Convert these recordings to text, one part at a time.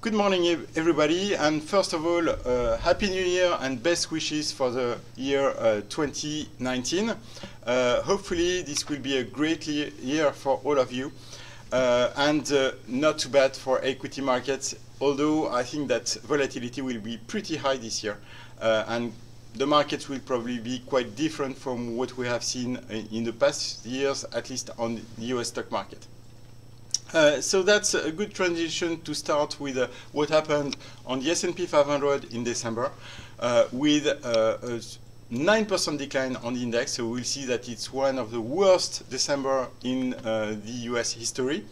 Good morning, everybody, and first of all, Happy New Year and best wishes for the year 2019. Hopefully, this will be a great year for all of you, and not too bad for equity markets, although I think that volatility will be pretty high this year, and the markets will probably be quite different from what we have seen in the past years, at least on the US stock market. So that's a good transition to start with what happened on the S&P 500 in December, with a 9% decline on the index. So we'll see that it's one of the worst December in the US history.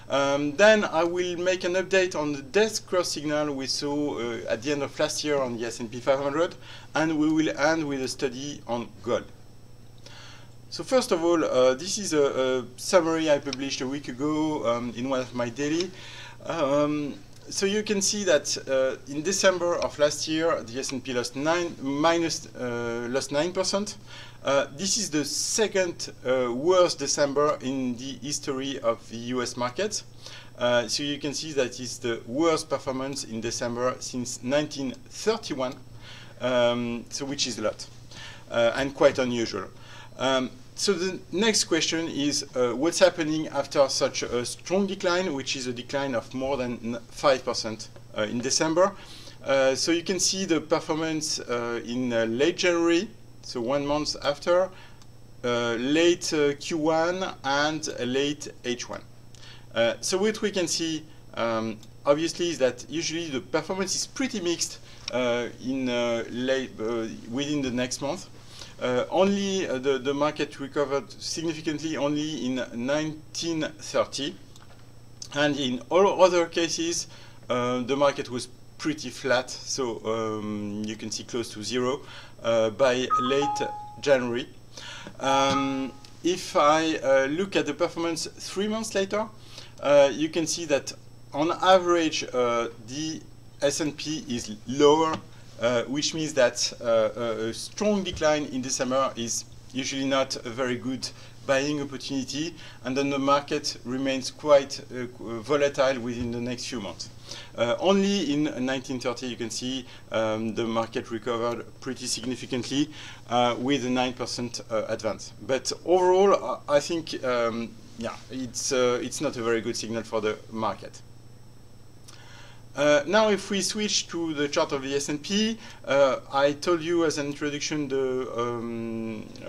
Then I will make an update on the death cross signal we saw at the end of last year on the S&P 500, and we will end with a study on gold. So first of all, this is a summary I published a week ago in one of my daily. So you can see that in December of last year, the S&P lost 9%. This is the second worst December in the history of the US market. So you can see that it's the worst performance in December since 1931, so which is a lot and quite unusual. So the next question is what's happening after such a strong decline, which is a decline of more than 5% in December. So you can see the performance in late January, so 1 month after, late Q1 and late H1. So what we can see obviously is that usually the performance is pretty mixed within the next month. Only the market recovered significantly only in 1930, and in all other cases the market was pretty flat, so you can see close to zero by late January. If I look at the performance 3 months later, you can see that on average the S&P is lower, which means that a strong decline in December is usually not a very good buying opportunity, and then the market remains quite volatile within the next few months. Only in 1930 you can see the market recovered pretty significantly with a 9% advance. But overall, I think yeah, it's not a very good signal for the market. Now if we switch to the chart of the S&P, I told you as an introduction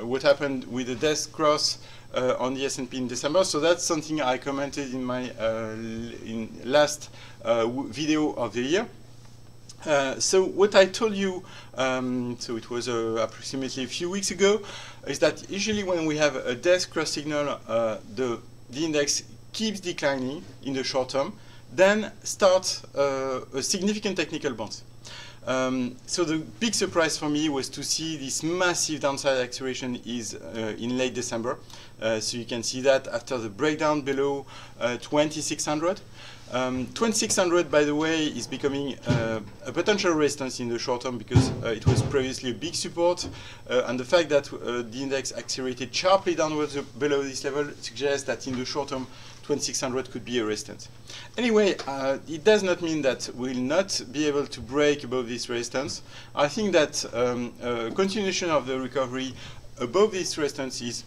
what happened with the death cross on the S&P in December. So that's something I commented in my last video of the year. So what I told you, so it was approximately a few weeks ago, is that usually when we have a death cross signal, the index keeps declining in the short term, then start a significant technical bounce. So the big surprise for me was to see this massive downside acceleration is in late December. So you can see that after the breakdown below 2600. 2600, by the way, is becoming a potential resistance in the short term because it was previously a big support, and the fact that the index accelerated sharply downwards below this level suggests that in the short term 2600 could be a resistance. Anyway, it does not mean that we'll not be able to break above this resistance. I think that continuation of the recovery above this resistance is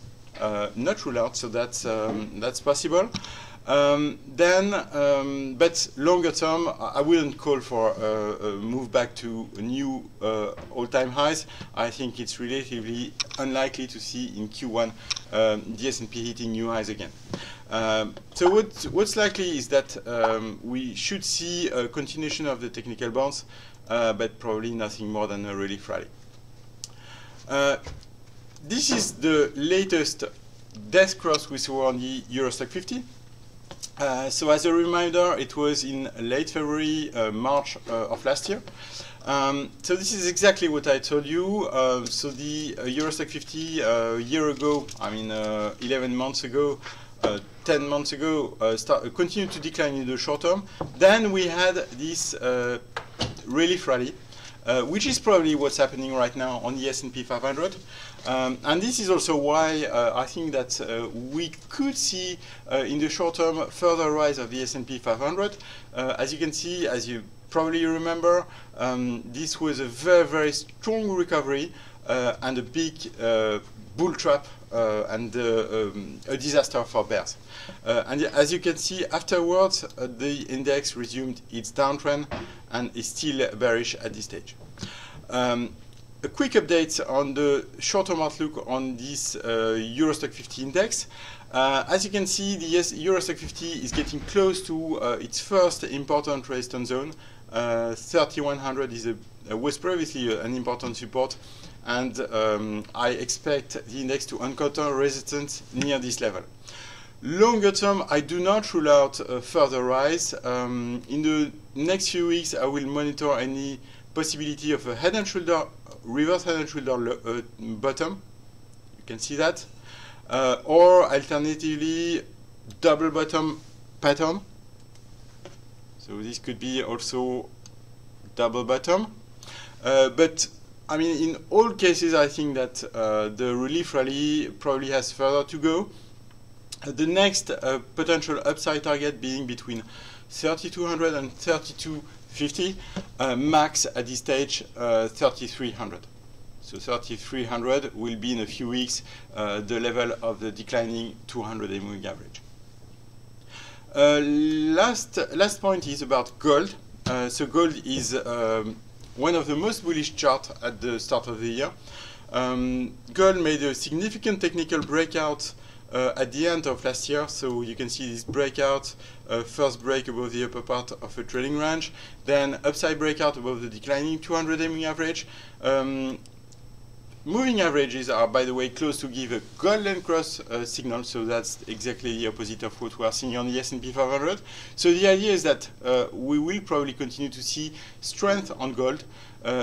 not ruled out, so that's possible. But longer term, I wouldn't call for a move back to new all-time highs. I think it's relatively unlikely to see in Q1 the S&P hitting new highs again. So what's likely is that we should see a continuation of the technical bounce, but probably nothing more than a relief rally. This is the latest death cross we saw on the Euro Stoxx 50. So as a reminder, it was in late February, March of last year. So this is exactly what I told you. So the Euro Stoxx 50 a year ago, I mean 11 months ago, 10 months ago, continued to decline in the short term. Then we had this relief rally which is probably what's happening right now on the S&P 500. And this is also why I think that we could see in the short term further rise of the S&P 500. As you can see, as you probably remember, this was a very, very strong recovery and a big bull trap and a disaster for bears. And as you can see, afterwards, the index resumed its downtrend and is still bearish at this stage. A quick update on the short-term outlook on this Euro Stoxx 50 index. As you can see, the Euro Stoxx 50 is getting close to its first important resistance zone. 3100 was previously an important support, and I expect the index to encounter resistance near this level. Longer term, I do not rule out a further rise. In the next few weeks, I will monitor any possibility of a head and shoulder, reverse head and shoulder bottom. You can see that. Or alternatively, double bottom pattern. So this could be also double bottom. But I mean, in all cases, I think that the relief rally probably has further to go. The next potential upside target being between 3200 and 3250, max at this stage 3300. So 3300 will be in a few weeks the level of the declining 200-day moving average. Last point is about gold. So gold is one of the most bullish charts at the start of the year. Gold made a significant technical breakout at the end of last year, so you can see this breakout, first break above the upper part of a trading range, then upside breakout above the declining 200-day moving average. Moving averages are, by the way, close to give a golden cross signal, so that's exactly the opposite of what we are seeing on the S&P 500. So the idea is that we will probably continue to see strength on gold,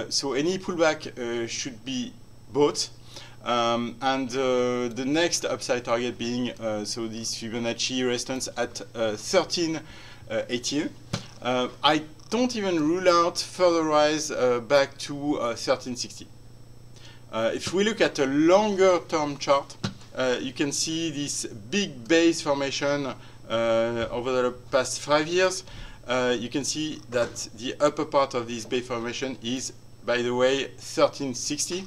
so any pullback should be bought. And the next upside target being so this Fibonacci resistance at 1318. I don't even rule out further rise back to 1360. If we look at a longer term chart, you can see this big base formation over the past 5 years. You can see that the upper part of this base formation is, by the way, 1360.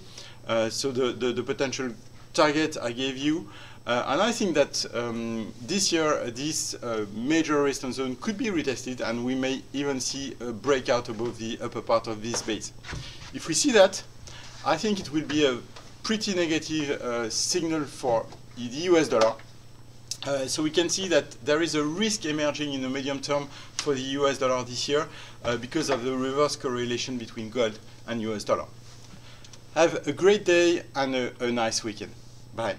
So the potential target I gave you, and I think that this year this major resistance zone could be retested, and we may even see a breakout above the upper part of this base. If we see that, I think it will be a pretty negative signal for the US dollar. So we can see that there is a risk emerging in the medium term for the US dollar this year because of the reverse correlation between gold and US dollar. Have a great day and a nice weekend. Bye.